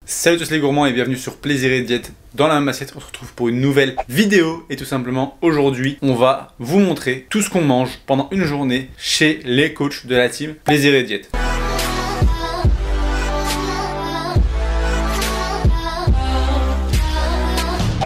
Salut à tous les gourmands et bienvenue sur Plaisir et Diète. Dans la même assiette, on se retrouve pour une nouvelle vidéo et tout simplement aujourd'hui, on va vous montrer tout ce qu'on mange pendant une journée chez les coachs de la team Plaisir et Diète.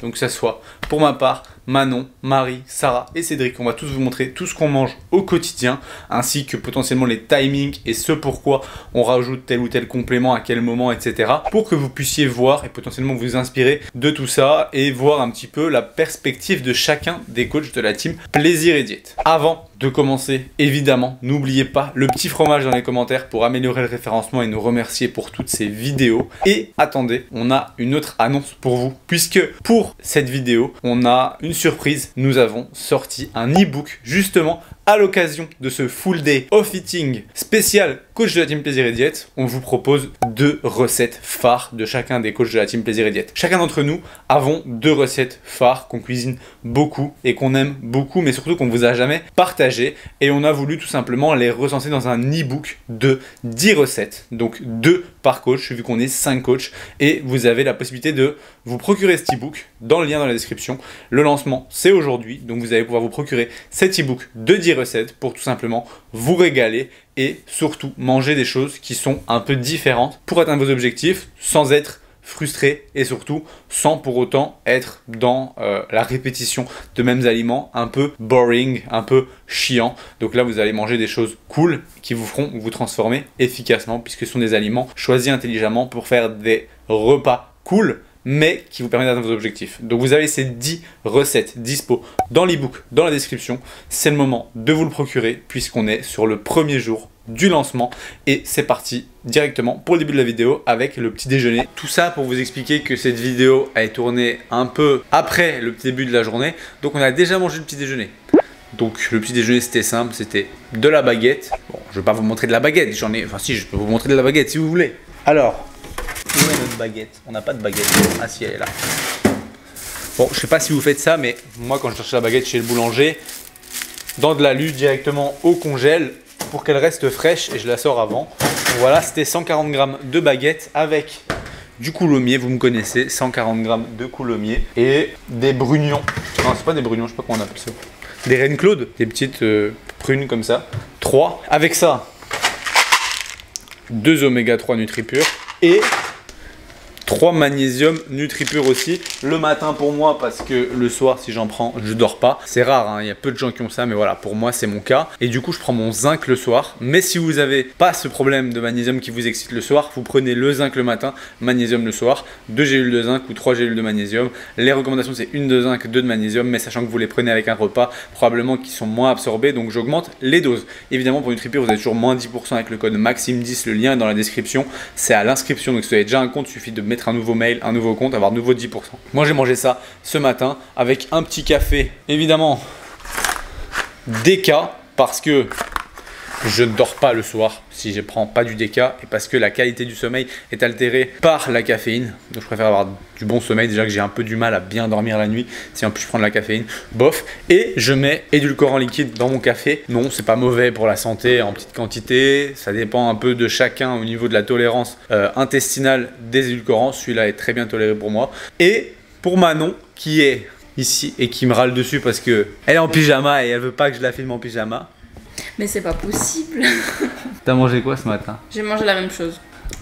Donc que ça soit pour ma part, Manon, Marie, Sarah et Cédric, on va tous vous montrer tout ce qu'on mange au quotidien, ainsi que potentiellement les timings et ce pourquoi on rajoute tel ou tel complément à quel moment, etc. Pour que vous puissiez voir et potentiellement vous inspirer de tout ça et voir un petit peu la perspective de chacun des coachs de la team Plaisir et Diète. Avant de commencer, évidemment, n'oubliez pas le petit fromage dans les commentaires pour améliorer le référencement et nous remercier pour toutes ces vidéos. Et attendez, on a une autre annonce pour vous, puisque pour cette vidéo, on a une surprise. Nous avons sorti un e-book justement à l'occasion de ce full day of eating spécial coach de la team Plaisir et Diète. On vous propose 2 recettes phares de chacun des coachs de la team Plaisir et Diète. Chacun d'entre nous avons 2 recettes phares qu'on cuisine beaucoup et qu'on aime beaucoup, mais surtout qu'on ne vous a jamais partagé. Et on a voulu tout simplement les recenser dans un e-book de 10 recettes. Donc 2 par coach, vu qu'on est 5 coachs. Et vous avez la possibilité de vous procurer cet e-book dans le lien dans la description. Le lancement, c'est aujourd'hui. Donc vous allez pouvoir vous procurer cet e-book de 10 recettes pour tout simplement vous régaler et surtout manger des choses qui sont un peu différentes pour atteindre vos objectifs sans être frustré et surtout sans pour autant être dans la répétition de mêmes aliments un peu boring, un peu chiant. Donc là vous allez manger des choses cool qui vous feront vous transformer efficacement puisque ce sont des aliments choisis intelligemment pour faire des repas cool mais qui vous permettent d'atteindre vos objectifs. Donc vous avez ces 10 recettes dispo dans l'e-book, dans la description. C'est le moment de vous le procurer puisqu'on est sur le premier jour du lancement et c'est parti directement pour le début de la vidéo avec le petit déjeuner. Tout ça pour vous expliquer que cette vidéo a été tournée un peu après le début de la journée. Donc on a déjà mangé le petit déjeuner. Donc le petit déjeuner c'était simple, c'était de la baguette. Bon, je vais pas vous montrer de la baguette, j'en ai... Enfin si, je peux vous montrer de la baguette si vous voulez. Alors, où est notre baguette? On n'a pas de baguette. Ah si, elle est là. Bon, je sais pas si vous faites ça, mais moi quand je cherche la baguette chez le boulanger, dans de l'alu directement au congèle pour qu'elle reste fraîche et je la sors avant. Voilà, c'était 140 grammes de baguette avec du coulommiers, vous me connaissez, 140 grammes de coulommiers et des brugnons. Non, c'est pas des brugnons, je sais pas comment on appelle ça. Des reines claudes, des petites prunes comme ça. 3. Avec ça, 2 oméga 3 NutriPure et 3 magnésium NutriPure aussi, le matin pour moi parce que le soir si j'en prends je dors pas. C'est rare, hein, il y a peu de gens qui ont ça mais voilà pour moi c'est mon cas. Et du coup je prends mon zinc le soir. Mais si vous n'avez pas ce problème de magnésium qui vous excite le soir, vous prenez le zinc le matin, magnésium le soir, 2 gélules de zinc ou 3 gélules de magnésium. Les recommandations c'est 1 de zinc, 2 de magnésium, mais sachant que vous les prenez avec un repas, probablement qu'ils sont moins absorbés donc j'augmente les doses. Évidemment pour NutriPure vous avez toujours moins 10% avec le code Maxime10, le lien est dans la description. C'est à l'inscription donc si vous avez déjà un compte, il suffit de mettre un nouveau mail, un nouveau compte, avoir nouveau 10%. Moi j'ai mangé ça ce matin avec un petit café, évidemment déca parce que je ne dors pas le soir si je ne prends pas du déca et parce que la qualité du sommeil est altérée par la caféine. Donc je préfère avoir du bon sommeil, déjà que j'ai un peu du mal à bien dormir la nuit si en plus je prends de la caféine, bof. Et je mets édulcorant liquide dans mon café. Non, c'est pas mauvais pour la santé en petite quantité, ça dépend un peu de chacun au niveau de la tolérance intestinale des édulcorants. Celui-là est très bien toléré pour moi. Et pour Manon qui est ici et qui me râle dessus parce que elle est en pyjama et elle veut pas que je la filme en pyjama. Mais c'est pas possible. T'as mangé quoi ce matin? J'ai mangé la même chose.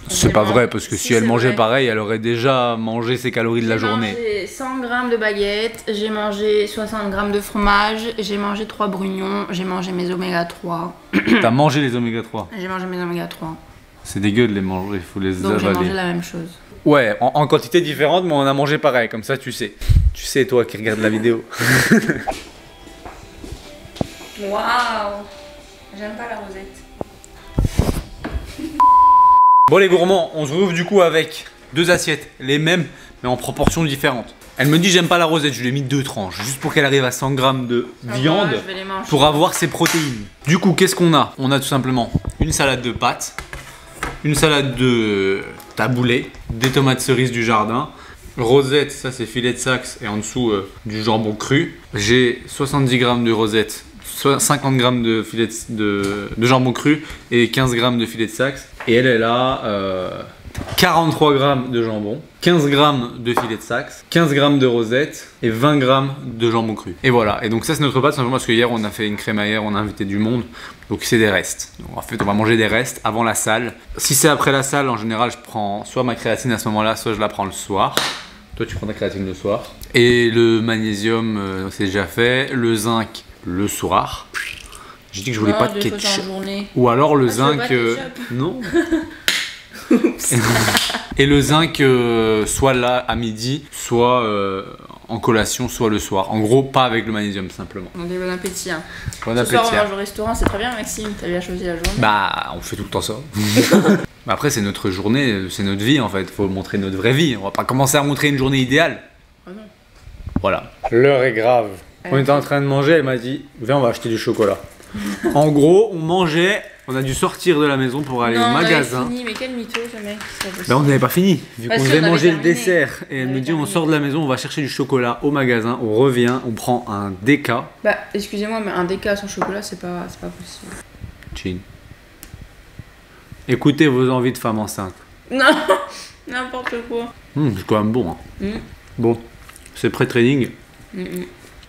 C'est pas vrai parce que si elle mangeait pareil, elle aurait déjà mangé ses calories de la journée. J'ai mangé 100 grammes de baguette, j'ai mangé 60 grammes de fromage, j'ai mangé 3 brugnons, j'ai mangé mes oméga 3. T'as mangé les oméga 3? J'ai mangé mes oméga 3. C'est dégueu de les manger, il faut les Donc avaler. j'ai mangé la même chose. Ouais, en quantité différente, mais on a mangé pareil, comme ça tu sais. Tu sais toi qui regardes la vidéo. Waouh! J'aime pas la rosette. Bon les gourmands, on se retrouve du coup avec 2 assiettes, les mêmes mais en proportions différentes. Elle me dit j'aime pas la rosette, je lui ai mis 2 tranches, juste pour qu'elle arrive à 100 grammes de viande pour avoir ses protéines. Du coup qu'est-ce qu'on a? On a tout simplement une salade de pâtes, une salade de taboulé, des tomates cerises du jardin, rosette, ça c'est filet de Saxe et en dessous du jambon cru. J'ai 70 grammes de rosette, 50 grammes de filet de jambon cru et 15 grammes de filet de Saxe. Et elle a 43 grammes de jambon, 15 grammes de filet de Saxe, 15 grammes de rosette et 20 grammes de jambon cru. Et voilà, et donc ça c'est notre repas, tout simplement parce que hier on a fait une crémaillère, on a invité du monde, donc c'est des restes. Donc en fait on va manger des restes avant la salle. Si c'est après la salle, en général je prends soit ma créatine à ce moment-là, soit je la prends le soir. Toi tu prends ta créatine le soir. Et le magnésium c'est déjà fait, le zinc le soir. J'ai dit que je voulais pas de ketchup. Ou alors le zinc... non. Et le zinc soit là à midi, soit en collation, soit le soir. En gros, pas avec le magnésium simplement. Donc bon appétit. Hein. Bon Ce appétit. soir on mange au restaurant, c'est très bien Maxime, t'as bien choisi la journée. Bah, on fait tout le temps ça. Après, c'est notre journée, c'est notre vie en fait. Faut montrer notre vraie vie. On va pas commencer à montrer une journée idéale. Oh non. Voilà. L'heure est grave. On était en train de manger, elle m'a dit viens, on va acheter du chocolat. En gros, on mangeait, on a dû sortir de la maison pour aller au magasin. Fini, mais quel mytho ce mec. Ben, on n'avait pas fini, vu qu'on devait manger le dessert. Et elle me dit on sort de la maison, on va chercher du chocolat au magasin, on revient, on prend un déca. Bah, excusez-moi, mais un déca sans chocolat, c'est pas possible. Chin. Écoutez vos envies de femme enceinte. Non, n'importe quoi. C'est quand même bon. Hein. Bon, c'est pré-training.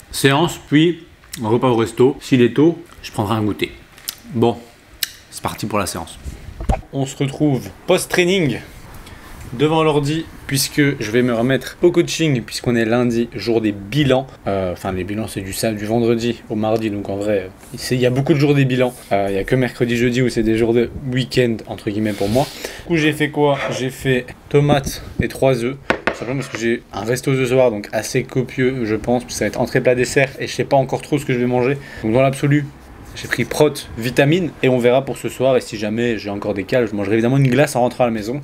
Séance, puis un repas au resto. S'il est tôt, je prendrai un goûter. Bon, c'est parti pour la séance. On se retrouve post-training devant l'ordi puisque je vais me remettre au coaching puisqu'on est lundi, jour des bilans. Enfin, les bilans, c'est du vendredi au mardi, donc en vrai, il y a beaucoup de jours des bilans. Il n'y a que mercredi, jeudi où c'est des jours de week-end, entre guillemets, pour moi. Du coup, j'ai fait quoi? J'ai fait tomates et 3 œufs. Simplement parce que j'ai un resto ce soir, donc assez copieux, je pense. Ça va être entrée, plat, dessert et je sais pas encore trop ce que je vais manger. Donc dans l'absolu, j'ai pris prot, vitamines et on verra pour ce soir. Et si jamais j'ai encore des cales, je mangerai évidemment une glace en rentrant à la maison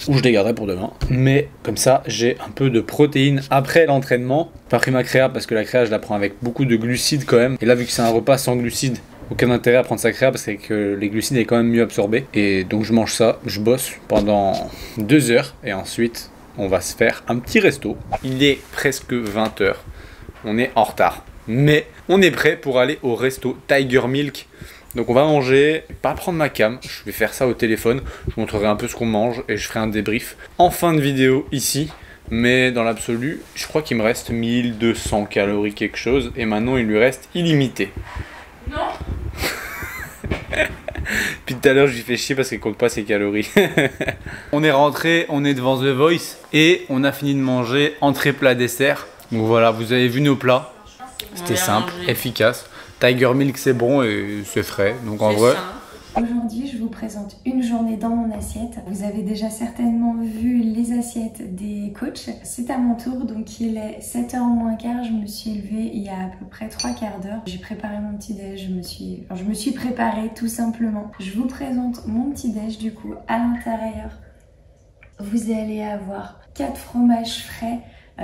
ou je les garderai pour demain. Mais comme ça, j'ai un peu de protéines après l'entraînement. Pas pris ma créa parce que la créa, je la prends avec beaucoup de glucides quand même. Et là, vu que c'est un repas sans glucides, aucun intérêt à prendre sa créa parce que les glucides est quand même mieux absorbés. Et donc je mange ça, je bosse pendant 2 heures et ensuite on va se faire un petit resto. Il est presque 20 h. On est en retard. Mais on est prêt pour aller au resto Tiger Milk. Donc on va manger, pas prendre ma cam, je vais faire ça au téléphone. Je vous montrerai un peu ce qu'on mange et je ferai un débrief en fin de vidéo ici. Mais dans l'absolu, je crois qu'il me reste 1200 calories quelque chose. Et maintenant il lui reste illimité. Non. Puis tout à l'heure, je lui fais chier parce qu'elle compte pas ses calories. On est rentré, on est devant The Voice et on a fini de manger entrée, plat, dessert. Donc voilà, vous avez vu nos plats. C'était simple, efficace. Tiger Milk, c'est bon et c'est frais. Donc en vrai. Aujourd'hui, je vous présente une journée dans mon assiette. Vous avez déjà certainement vu les assiettes des coachs. C'est à mon tour, donc il est 7h moins quart. Je me suis levée il y a à peu près 3/4 d'heure. J'ai préparé mon petit déj, je me suis préparée tout simplement. Je vous présente mon petit déj du coup à l'intérieur. Vous allez avoir 4 fromages frais.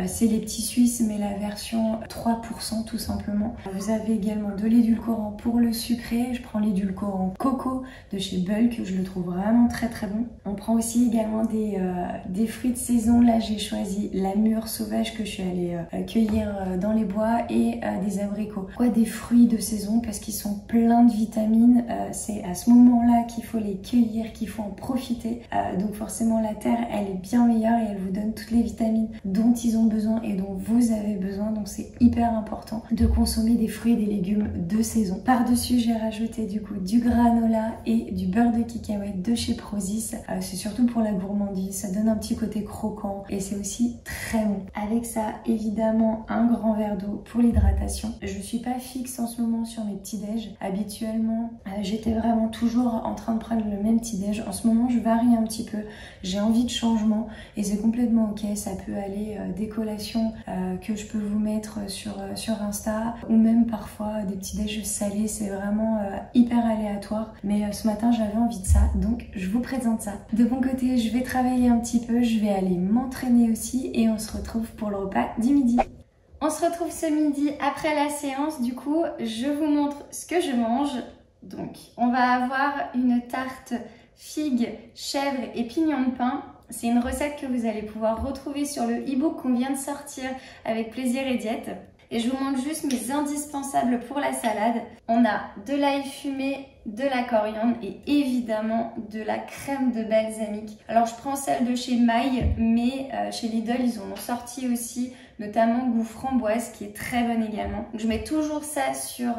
C'est les petits suisses mais la version 3% tout simplement. Vous avez également de l'édulcorant pour le sucré. Je prends l'édulcorant coco de chez Bulk, je le trouve vraiment très très bon. On prend aussi également des fruits de saison. Là j'ai choisi la mûre sauvage que je suis allée cueillir dans les bois et des abricots. Pourquoi des fruits de saison? Parce qu'ils sont pleins de vitamines. C'est à ce moment-là qu'il faut les cueillir, qu'il faut en profiter. Donc forcément la terre elle est bien meilleure et elle vous donne toutes les vitamines dont ils ont besoin et dont vous avez besoin, donc c'est hyper important de consommer des fruits et des légumes de saison. Par-dessus j'ai rajouté du coup du granola et du beurre de cacahuète de chez Prozis. C'est surtout pour la gourmandise, ça donne un petit côté croquant et c'est aussi très bon. Avec ça évidemment un grand verre d'eau pour l'hydratation. Je suis pas fixe en ce moment sur mes petits déj. Habituellement j'étais vraiment toujours en train de prendre le même petit déj. En ce moment je varie un petit peu, j'ai envie de changement et c'est complètement ok. Ça peut aller des collations que je peux vous mettre sur Insta ou même parfois des petits déj salés, c'est vraiment hyper aléatoire, mais ce matin j'avais envie de ça, donc je vous présente ça. De mon côté je vais travailler un petit peu, je vais aller m'entraîner aussi et on se retrouve pour le repas du midi. On se retrouve ce midi après la séance, du coup je vous montre ce que je mange. Donc on va avoir une tarte figues, chèvre et pignon de pain. C'est une recette que vous allez pouvoir retrouver sur le e-book qu'on vient de sortir avec Plaisir et Diète. Et je vous montre juste mes indispensables pour la salade. On a de l'ail fumé de la coriandre et évidemment de la crème de balsamique. Alors je prends celle de chez Maille, mais chez Lidl ils en ont sorti aussi, notamment goût framboise qui est très bonne également. Donc, je mets toujours ça sur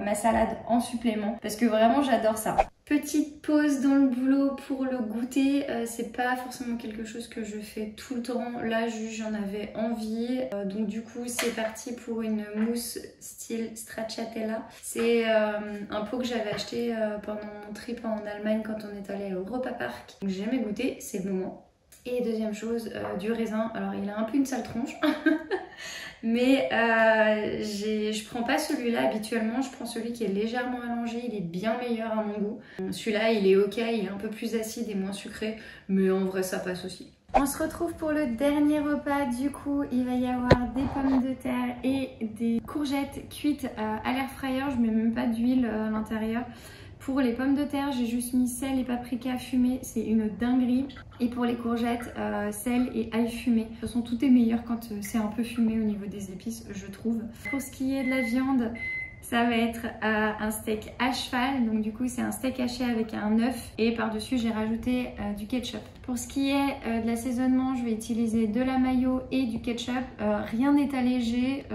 ma salade en supplément parce que vraiment j'adore ça. Petite pause dans le boulot pour le goûter, c'est pas forcément quelque chose que je fais tout le temps, là juste j'en avais envie, donc du coup c'est parti pour une mousse style stracciatella. C'est un pot que j'avais acheté pendant mon trip en Allemagne quand on est allé au Europa Park, donc j'ai jamais goûté, c'est le moment. Et deuxième chose, du raisin, alors il a un peu une sale tronche, mais je prends pas celui-là habituellement, je prends celui qui est légèrement allongé, il est bien meilleur à mon goût. Celui-là il est ok, il est un peu plus acide et moins sucré, mais en vrai ça passe aussi. On se retrouve pour le dernier repas, du coup il va y avoir des pommes de terre et des courgettes cuites à l'air fryer, je mets même pas d'huile à l'intérieur. Pour les pommes de terre, j'ai juste mis sel et paprika fumé, c'est une dinguerie. Et pour les courgettes, sel et ail fumé. De toute façon, tout est meilleur quand c'est un peu fumé au niveau des épices, je trouve. Pour ce qui est de la viande, ça va être un steak à cheval. Donc du coup, c'est un steak haché avec un œuf. Et par-dessus, j'ai rajouté du ketchup. Pour ce qui est de l'assaisonnement, je vais utiliser de la mayo et du ketchup. Rien n'est allégé.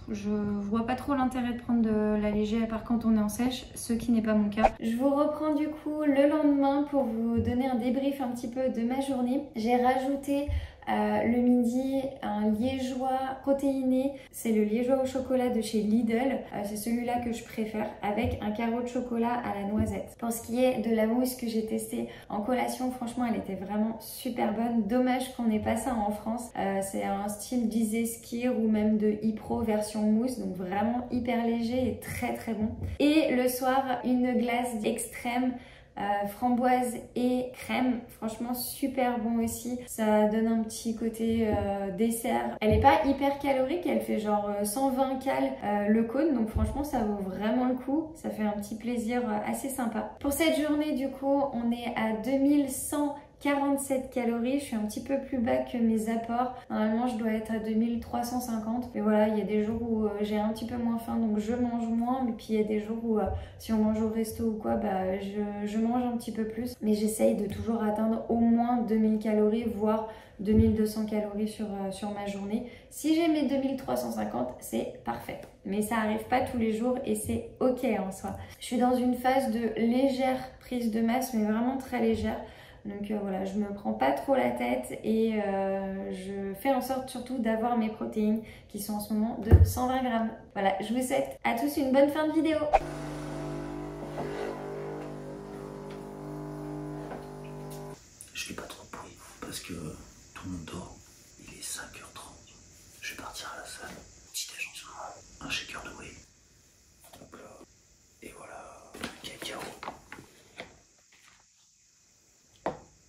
Je vois pas trop l'intérêt de prendre de l'allégé à part quand on est en sèche, ce qui n'est pas mon cas. Je vous reprends du coup le lendemain pour vous donner un débrief un petit peu de ma journée. J'ai rajouté le midi un liégeois protéiné, c'est le liégeois au chocolat de chez Lidl, c'est celui-là que je préfère, avec un carreau de chocolat à la noisette. Pour ce qui est de la mousse que j'ai testée en collation, franchement elle était vraiment super bonne. Dommage qu'on n'ait pas ça en France, c'est un style d'Iseskir ou même de Ypro version mousse, donc vraiment hyper léger et très très bon. Et le soir, une glace extrême framboise et crème, franchement super bon aussi, ça donne un petit côté dessert. Elle est pas hyper calorique, elle fait genre 120 cal le cône, donc franchement ça vaut vraiment le coup, ça fait un petit plaisir assez sympa. Pour cette journée du coup on est à 2147 calories, je suis un petit peu plus bas que mes apports, normalement je dois être à 2350, mais voilà, il y a des jours où j'ai un petit peu moins faim donc je mange moins, mais puis il y a des jours où si on mange au resto ou quoi, bah je mange un petit peu plus, mais j'essaye de toujours atteindre au moins 2000 calories voire 2200 calories sur ma journée. Si j'ai mes 2350, c'est parfait. Mais ça arrive pas tous les jours et c'est ok en soi. Je suis dans une phase de légère prise de masse, mais vraiment très légère. Donc voilà, je me prends pas trop la tête et je fais en sorte surtout d'avoir mes protéines qui sont en ce moment de 120 grammes. Voilà, je vous souhaite à tous une bonne fin de vidéo. Je fais pas trop de bruit parce que tout le monde dort. Il est 5h30. Je vais partir à la salle. Petit déjeuner, un shaker de whey. Hop là. Et voilà, un cacao.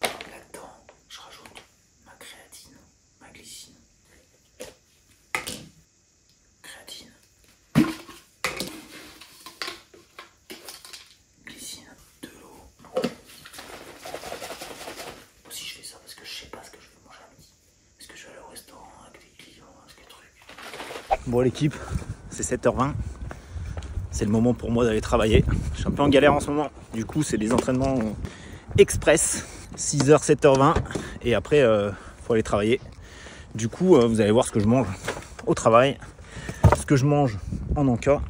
Là-dedans, je rajoute ma créatine, ma glycine. Créatine. Glycine, de l'eau. Aussi je fais ça parce que je sais pas ce que je vais manger à midi. Est-ce que je vais aller au restaurant avec des clients, avec des trucs. Bon l'équipe, c'est 7h20. C'est le moment pour moi d'aller travailler. Je suis un peu en galère en ce moment. Du coup c'est des entraînements express. 6h, 7h20. Et après faut aller travailler. Du coup vous allez voir ce que je mange au travail. Ce que je mange en encas.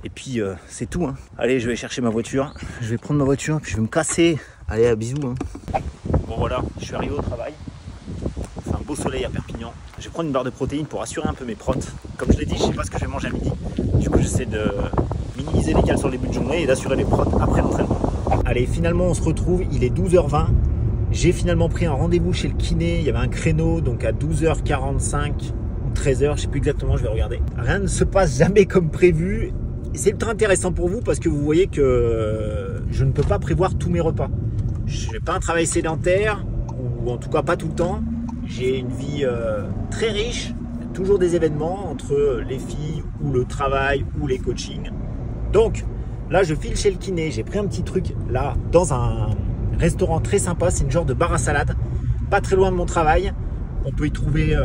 Et puis c'est tout hein. Allez, je vais chercher ma voiture. Je vais prendre ma voiture puis je vais me casser. Allez, à bisous hein. Bon voilà, je suis arrivé au travail. C'est un beau soleil à Perpignan. Je vais prendre une barre de protéines pour assurer un peu mes protes. Comme je l'ai dit, je sais pas ce que je vais manger à midi. Du coup j'essaie de minimiser les cales sur le début de journée et d'assurer mes protes après l'entraînement. Allez, finalement on se retrouve, il est 12h20. J'ai finalement pris un rendez-vous chez le kiné. Il y avait un créneau donc à 12h45 ou 13h, je sais plus exactement, je vais regarder. Rien ne se passe jamais comme prévu. C'est ultra intéressant pour vous parce que vous voyez que je ne peux pas prévoir tous mes repas. Je n'ai pas un travail sédentaire, ou en tout cas pas tout le temps. J'ai une vie très riche, toujours des événements entre les filles ou le travail ou les coachings. Donc là je file chez le kiné, j'ai pris un petit truc là dans un restaurant très sympa, c'est une genre de bar à salade, pas très loin de mon travail. On peut y trouver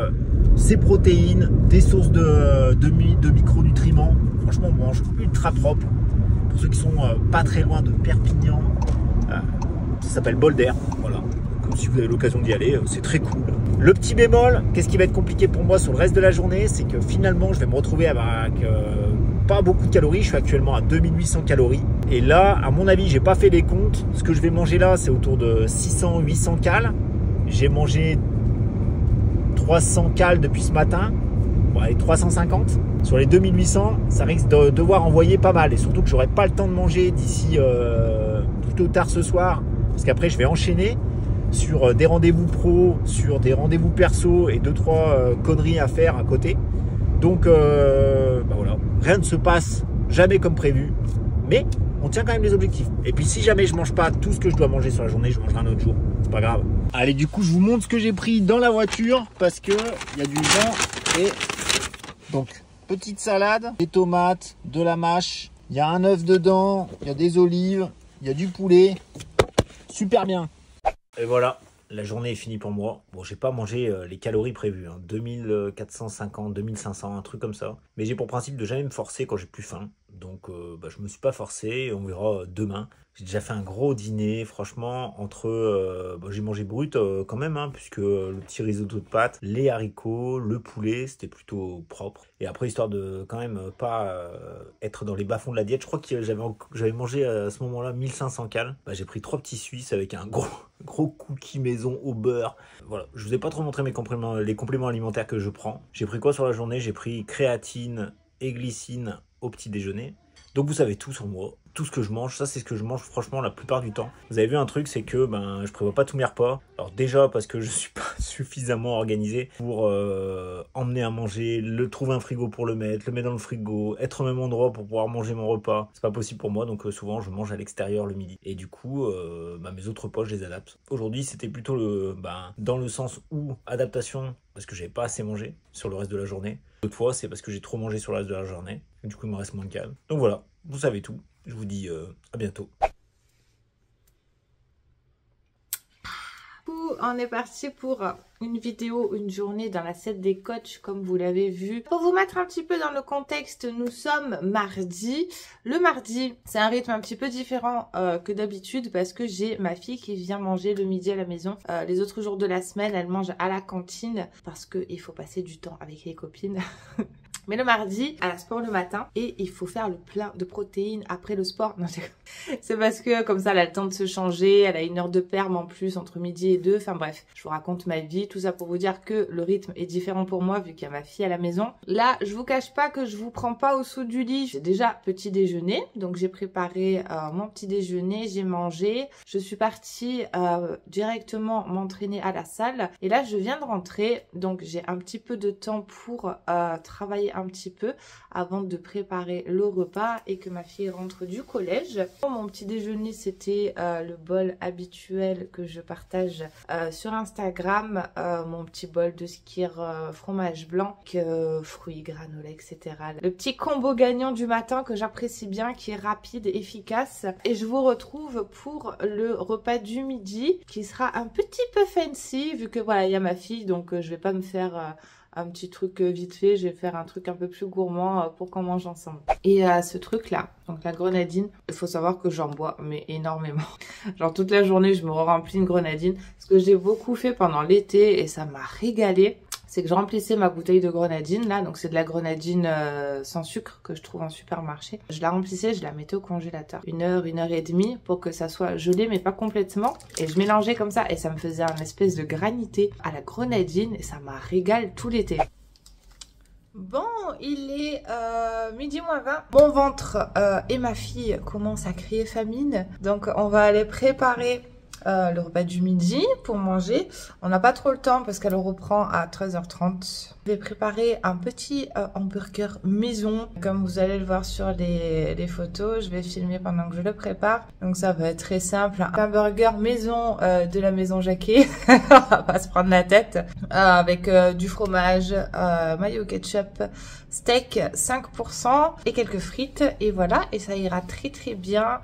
ses protéines, des sources de micronutriments. Franchement on mange ultra propre. pour ceux qui sont pas très loin de Perpignan. Ça s'appelle Bol d'Air, voilà. Donc, si vous avez l'occasion d'y aller, c'est très cool. Le petit bémol, qu'est-ce qui va être compliqué pour moi sur le reste de la journée, c'est que finalement je vais me retrouver avec pas beaucoup de calories. Je suis actuellement à 2800 calories. Et là, à mon avis, j'ai pas fait les comptes. Ce que je vais manger là, c'est autour de 600-800 cales. J'ai mangé 300 cales depuis ce matin. Bon, allez, 350. Sur les 2800, ça risque de devoir envoyer pas mal. Et surtout que j'aurai pas le temps de manger d'ici plutôt tard ce soir. Parce qu'après, je vais enchaîner sur des rendez-vous pro, sur des rendez-vous perso et 2-3 conneries à faire à côté. Donc, bah voilà, rien ne se passe jamais comme prévu. Mais on tient quand même les objectifs. Et puis si jamais je mange pas tout ce que je dois manger sur la journée, je mangerai un autre jour. C'est pas grave. Allez, du coup, je vous montre ce que j'ai pris dans la voiture parce que il y a du vent. Et donc, petite salade, des tomates, de la mâche. Il y a un œuf dedans, il y a des olives, il y a du poulet. Super bien. Et voilà, la journée est finie pour moi. Bon, j'ai pas mangé les calories prévues, hein. 2450, 2500, un truc comme ça. Mais j'ai pour principe de jamais me forcer quand j'ai plus faim. Donc bah, je me suis pas forcé, on verra demain. J'ai déjà fait un gros dîner, franchement, entre... bah, j'ai mangé brut quand même, hein, puisque le petit risotto de pâtes, les haricots, le poulet, c'était plutôt propre. Et après, histoire de quand même pas être dans les bas-fonds de la diète, je crois que j'avais mangé à ce moment-là 1500 cales. Bah, j'ai pris 3 petits Suisses avec un gros cookie maison au beurre. Voilà, je vous ai pas trop montré les compléments alimentaires que je prends. J'ai pris quoi sur la journée? J'ai pris créatine et glycine au petit déjeuner. Donc vous savez tout sur moi, tout ce que je mange, ça c'est ce que je mange franchement la plupart du temps. Vous avez vu un truc, c'est que je prévois pas tous mes repas. Alors déjà parce que je suis pas suffisamment organisé pour emmener à manger, trouver un frigo pour le mettre dans le frigo, être au même endroit pour pouvoir manger mon repas. C'est pas possible pour moi, donc souvent je mange à l'extérieur le midi. Et du coup, mes autres repas je les adapte. Aujourd'hui c'était plutôt dans le sens où adaptation, parce que j'avais pas assez mangé sur le reste de la journée. D'autres fois c'est parce que j'ai trop mangé sur le reste de la journée. Et du coup il me reste moins de cales. Donc voilà, vous savez tout. Je vous dis à bientôt. On est parti pour une vidéo, une journée dans l'assiette des coachs comme vous l'avez vu. Pour vous mettre un petit peu dans le contexte, nous sommes mardi. Le mardi, c'est un rythme un petit peu différent que d'habitude parce que j'ai ma fille qui vient manger le midi à la maison. Les autres jours de la semaine, elle mange à la cantine parce qu'il faut passer du temps avec les copines. Mais le mardi, elle a sport le matin et il faut faire le plein de protéines après le sport. Non, c'est parce que comme ça, elle a le temps de se changer. Elle a 1 heure de perm en plus entre midi et 2. Enfin bref, je vous raconte ma vie. Tout ça pour vous dire que le rythme est différent pour moi vu qu'il y a ma fille à la maison. Là, je vous cache pas que je vous prends pas au saut du lit. J'ai déjà petit déjeuner. Donc j'ai préparé mon petit déjeuner. J'ai mangé. Je suis partie directement m'entraîner à la salle. Et là, je viens de rentrer. Donc j'ai un petit peu de temps pour travailler un petit peu avant de préparer le repas et que ma fille rentre du collège. Mon petit déjeuner, c'était le bol habituel que je partage sur Instagram, mon petit bol de skyr fromage blanc, fruits, granola, etc. Le petit combo gagnant du matin que j'apprécie bien, qui est rapide, efficace. Et je vous retrouve pour le repas du midi qui sera un petit peu fancy vu que voilà, il y a ma fille, donc je vais pas me faire un petit truc vite fait, je vais faire un truc un peu plus gourmand pour qu'on mange ensemble. Et ce truc là, donc la grenadine, il faut savoir que j'en bois mais énormément. Genre toute la journée je me remplis une grenadine. Ce que j'ai beaucoup fait pendant l'été et ça m'a régalé, c'est que je remplissais ma bouteille de grenadine là, donc c'est de la grenadine sans sucre que je trouve en supermarché. Je la remplissais, je la mettais au congélateur 1 heure, 1 heure et demie pour que ça soit gelé mais pas complètement. Et je mélangeais comme ça et ça me faisait un espèce de granité à la grenadine et ça m'a régalé tout l'été. Bon, il est midi moins 20. Mon ventre et ma fille commencent à crier famine. Donc on va aller préparer le repas du midi pour manger. On n'a pas trop le temps parce qu'elle reprend à 13h30. Je vais préparer un petit hamburger maison. Comme vous allez le voir sur les photos, je vais filmer pendant que je le prépare. Donc ça va être très simple. Un hamburger maison de la maison Jacquet. On va pas se prendre la tête. Avec du fromage, mayo ketchup, steak 5% et quelques frites. Et voilà, et ça ira très très bien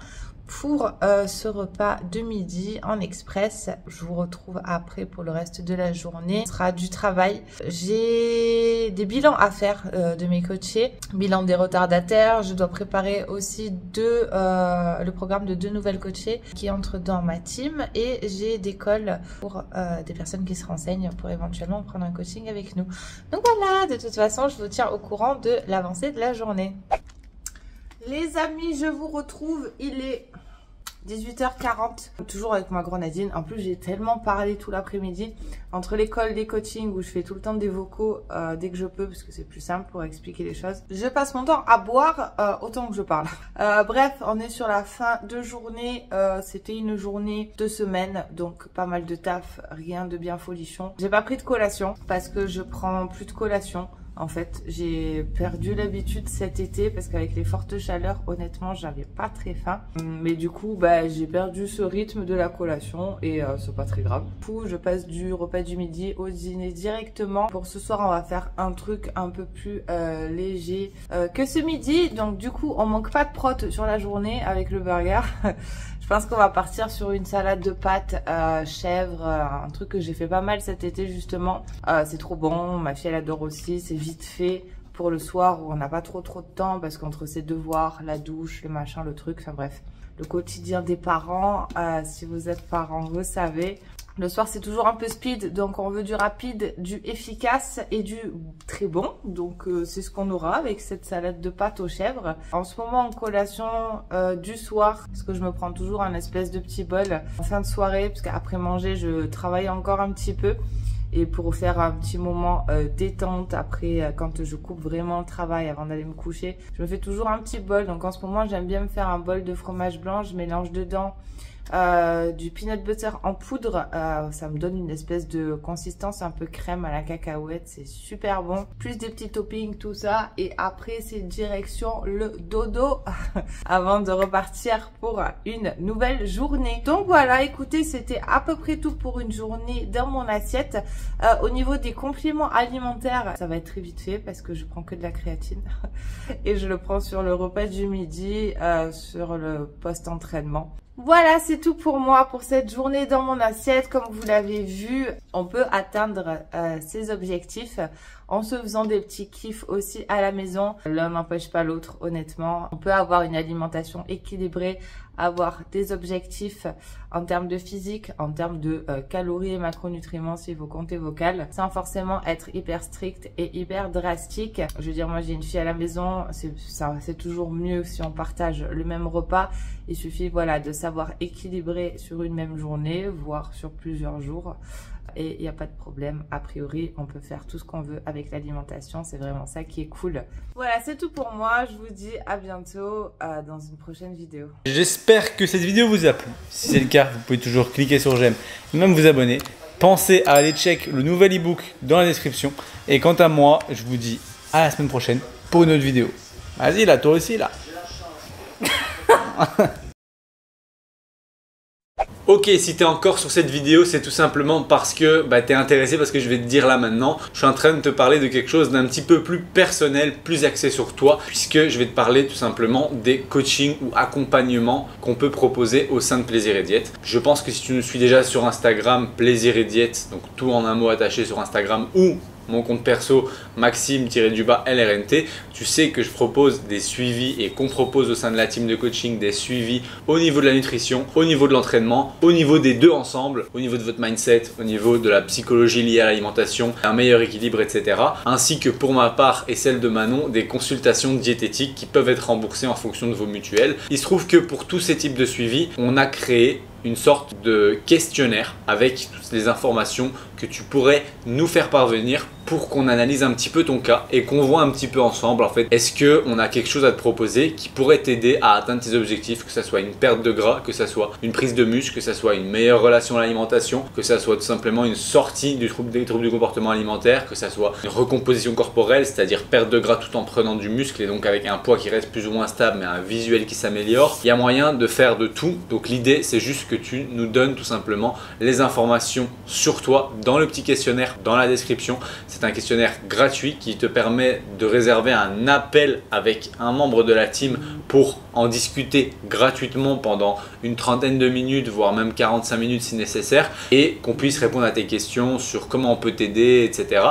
pour ce repas de midi en express. Je vous retrouve après pour le reste de la journée. Ce sera du travail. J'ai des bilans à faire de mes coachés, bilan des retardataires. Je dois préparer aussi le programme de 2 nouvelles coachées qui entrent dans ma team, et j'ai des calls pour des personnes qui se renseignent pour éventuellement prendre un coaching avec nous. Donc voilà, de toute façon, je vous tiens au courant de l'avancée de la journée. Les amis, je vous retrouve, il est 18h40, toujours avec ma grenadine. En plus, j'ai tellement parlé tout l'après-midi entre l'école, des coachings où je fais tout le temps des vocaux dès que je peux parce que c'est plus simple pour expliquer les choses. Je passe mon temps à boire autant que je parle. Bref, on est sur la fin de journée. C'était une journée de semaine, donc pas mal de taf, rien de bien folichon. J'ai pas pris de collation parce que je prends plus de collation. En fait, j'ai perdu l'habitude cet été parce qu'avec les fortes chaleurs, honnêtement, j'avais pas très faim. Mais du coup, j'ai perdu ce rythme de la collation et c'est pas très grave. Du coup, je passe du repas du midi au dîner directement. Pour ce soir, on va faire un truc un peu plus léger que ce midi. Donc du coup, on manque pas de prot sur la journée avec le burger. Je pense qu'on va partir sur une salade de pâtes chèvre, un truc que j'ai fait pas mal cet été justement. C'est trop bon, ma fille elle adore aussi, c'est vite fait pour le soir où on n'a pas trop de temps parce qu'entre ses devoirs, la douche, le machin, le truc, enfin bref. Le quotidien des parents, si vous êtes parents, vous savez. Le soir, c'est toujours un peu speed, donc on veut du rapide, du efficace et du très bon. Donc, c'est ce qu'on aura avec cette salade de pâtes aux chèvres. En ce moment, en collation du soir, parce que je me prends toujours un espèce de petit bol en fin de soirée, parce qu'après manger, je travaille encore un petit peu. Et pour faire un petit moment détente après, quand je coupe vraiment le travail avant d'aller me coucher, je me fais toujours un petit bol. Donc en ce moment, j'aime bien me faire un bol de fromage blanc. Je mélange dedans du peanut butter en poudre. Ça me donne une espèce de consistance un peu crème à la cacahuète. C'est super bon. Plus des petits toppings, tout ça. Et après, c'est direction le dodo avant de repartir pour une nouvelle journée. Donc voilà, écoutez, c'était à peu près tout pour une journée dans mon assiette. Au niveau des compléments alimentaires, ça va être très vite fait parce que je prends que de la créatine. Et je le prends sur le repas du midi, sur le post-entraînement. Voilà, c'est tout pour moi pour cette journée dans mon assiette. Comme vous l'avez vu, on peut atteindre ses objectifs en se faisant des petits kiffs aussi à la maison. L'un n'empêche pas l'autre, honnêtement. On peut avoir une alimentation équilibrée, avoir des objectifs en termes de physique, en termes de calories et macronutriments si vous comptez vos cales, sans forcément être hyper strict et hyper drastique. Je veux dire, moi j'ai une fille à la maison, c'est toujours mieux si on partage le même repas. Il suffit voilà de savoir équilibrer sur une même journée, voire sur plusieurs jours. Et il n'y a pas de problème, a priori on peut faire tout ce qu'on veut avec l'alimentation, c'est vraiment ça qui est cool. Voilà, c'est tout pour moi, je vous dis à bientôt dans une prochaine vidéo. J'espère que cette vidéo vous a plu. Si c'est le cas, vous pouvez toujours cliquer sur j'aime et même vous abonner. Pensez à aller check le nouvel ebook dans la description. Et quant à moi, je vous dis à la semaine prochaine pour une autre vidéo. Vas-y là, toi aussi là. Ok, si t'es encore sur cette vidéo, c'est tout simplement parce que t'es intéressé, parce que je vais te dire là maintenant, je suis en train de te parler de quelque chose d'un petit peu plus personnel, plus axé sur toi, puisque je vais te parler tout simplement des coachings ou accompagnements qu'on peut proposer au sein de Plaisir et Diète. Je pense que si tu nous suis déjà sur Instagram, Plaisir et Diète, donc tout en un mot attaché sur Instagram, ou mon compte perso Maxime-LRNT, tu sais que je propose des suivis et qu'on propose au sein de la team de coaching des suivis au niveau de la nutrition, au niveau de l'entraînement, au niveau des deux ensemble, au niveau de votre mindset, au niveau de la psychologie liée à l'alimentation, un meilleur équilibre, etc. Ainsi que pour ma part et celle de Manon, des consultations diététiques qui peuvent être remboursées en fonction de vos mutuelles. Il se trouve que pour tous ces types de suivis, on a créé une sorte de questionnaire avec toutes les informations que tu pourrais nous faire parvenir pour qu'on analyse un petit peu ton cas et qu'on voit un petit peu ensemble en fait, est-ce qu'on a quelque chose à te proposer qui pourrait t'aider à atteindre tes objectifs, que ça soit une perte de gras, que ça soit une prise de muscle, que ça soit une meilleure relation à l'alimentation, que ça soit tout simplement une sortie des troubles du comportement alimentaire, que ça soit une recomposition corporelle, c'est-à-dire perte de gras tout en prenant du muscle et donc avec un poids qui reste plus ou moins stable mais un visuel qui s'améliore. Il y a moyen de faire de tout, donc l'idée c'est juste que tu nous donnes tout simplement les informations sur toi dans le petit questionnaire dans la description. C'est un questionnaire gratuit qui te permet de réserver un appel avec un membre de la team pour en discuter gratuitement pendant une trentaine de minutes, voire même 45 minutes si nécessaire, et qu'on puisse répondre à tes questions sur comment on peut t'aider, etc.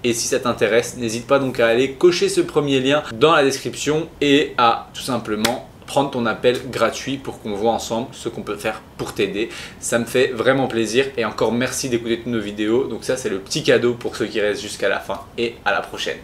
Et si ça t'intéresse, n'hésite pas donc à aller cocher ce premier lien dans la description et à tout simplement prendre ton appel gratuit pour qu'on voit ensemble ce qu'on peut faire pour t'aider. Ça me fait vraiment plaisir et encore merci d'écouter toutes nos vidéos. Donc ça, c'est le petit cadeau pour ceux qui restent jusqu'à la fin et à la prochaine.